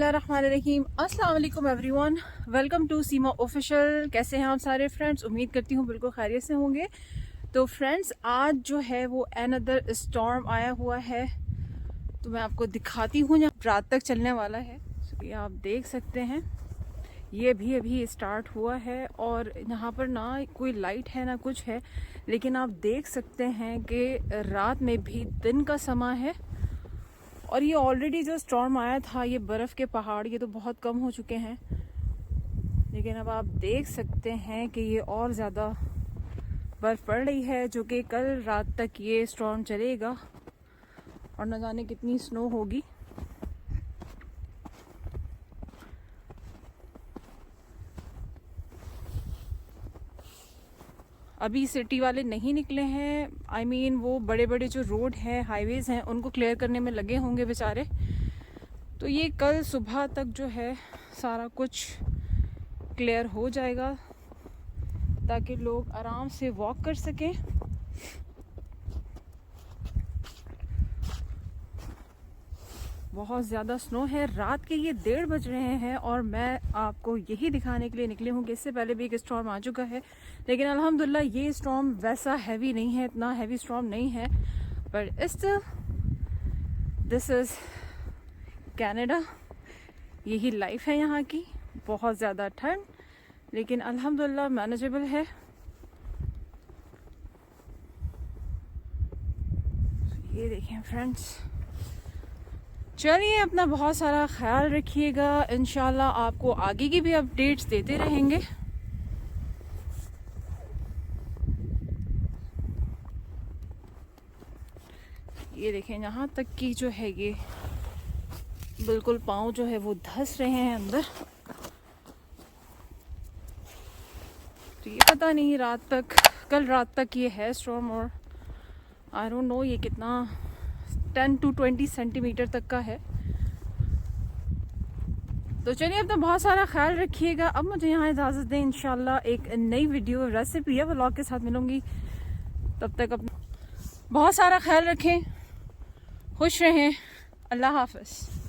बिस्मिल्लाहिर्रहमानिर्रहीम। अस्सलाम वालेकुम everyone, welcome to Seema official. कैसे हैं आप सारे फ्रेंड्स? उम्मीद करती हूँ बिल्कुल खैरियत से होंगे। तो फ्रेंड्स, आज जो है वो अनदर स्टॉर्म आया हुआ है, तो मैं आपको दिखाती हूँ। रात तक चलने वाला है, ये आप देख सकते हैं। ये भी अभी स्टार्ट हुआ है और यहाँ पर ना कोई लाइट है ना कुछ है, लेकिन आप देख सकते हैं कि रात में भी दिन का समय है। और ये ऑलरेडी जो स्टॉर्म आया था, ये बर्फ़ के पहाड़ ये तो बहुत कम हो चुके हैं, लेकिन अब आप देख सकते हैं कि ये और ज़्यादा बर्फ़ पड़ रही है, जो कि कल रात तक ये स्टॉर्म चलेगा और न जाने कितनी स्नो होगी। अभी सिटी वाले नहीं निकले हैं, आई मीन वो बड़े बड़े जो रोड हैं, हाईवेज़ हैं, उनको क्लियर करने में लगे होंगे बेचारे। तो ये कल सुबह तक जो है सारा कुछ क्लियर हो जाएगा, ताकि लोग आराम से वॉक कर सकें। बहुत ज़्यादा स्नो है। रात के ये 1:30 बज रहे हैं और मैं आपको यही दिखाने के लिए निकली हूँ कि इससे पहले भी एक स्टॉर्म आ चुका है, लेकिन अल्हम्दुलिल्लाह ये स्टॉर्म वैसा हैवी नहीं है, इतना हैवी स्टॉर्म नहीं है। पर स्टिल दिस इज़ कनाडा, यही लाइफ है यहाँ की। बहुत ज़्यादा ठंड, लेकिन अल्हम्दुलिल्लाह मैनेजेबल है। ये देखें फ्रेंड्स, चलिए अपना बहुत सारा ख्याल रखिएगा। इंशाल्लाह आपको आगे की भी अपडेट्स देते रहेंगे। ये देखें, यहाँ तक कि जो है ये बिल्कुल पाँव जो है वो धंस रहे हैं अंदर। तो ये पता नहीं रात तक, कल रात तक ये है स्टॉर्म, और आई डोंट नो ये कितना 10 to 20 सेंटीमीटर तक का है। तो चलिए अपना बहुत सारा ख्याल रखिएगा। अब मुझे यहाँ इजाज़त दें, इंशाल्लाह एक नई वीडियो रेसिपी या व्लॉग के साथ मिलूँगी। तब तक अपना बहुत सारा ख्याल रखें, खुश रहें। अल्लाह हाफ़िज़।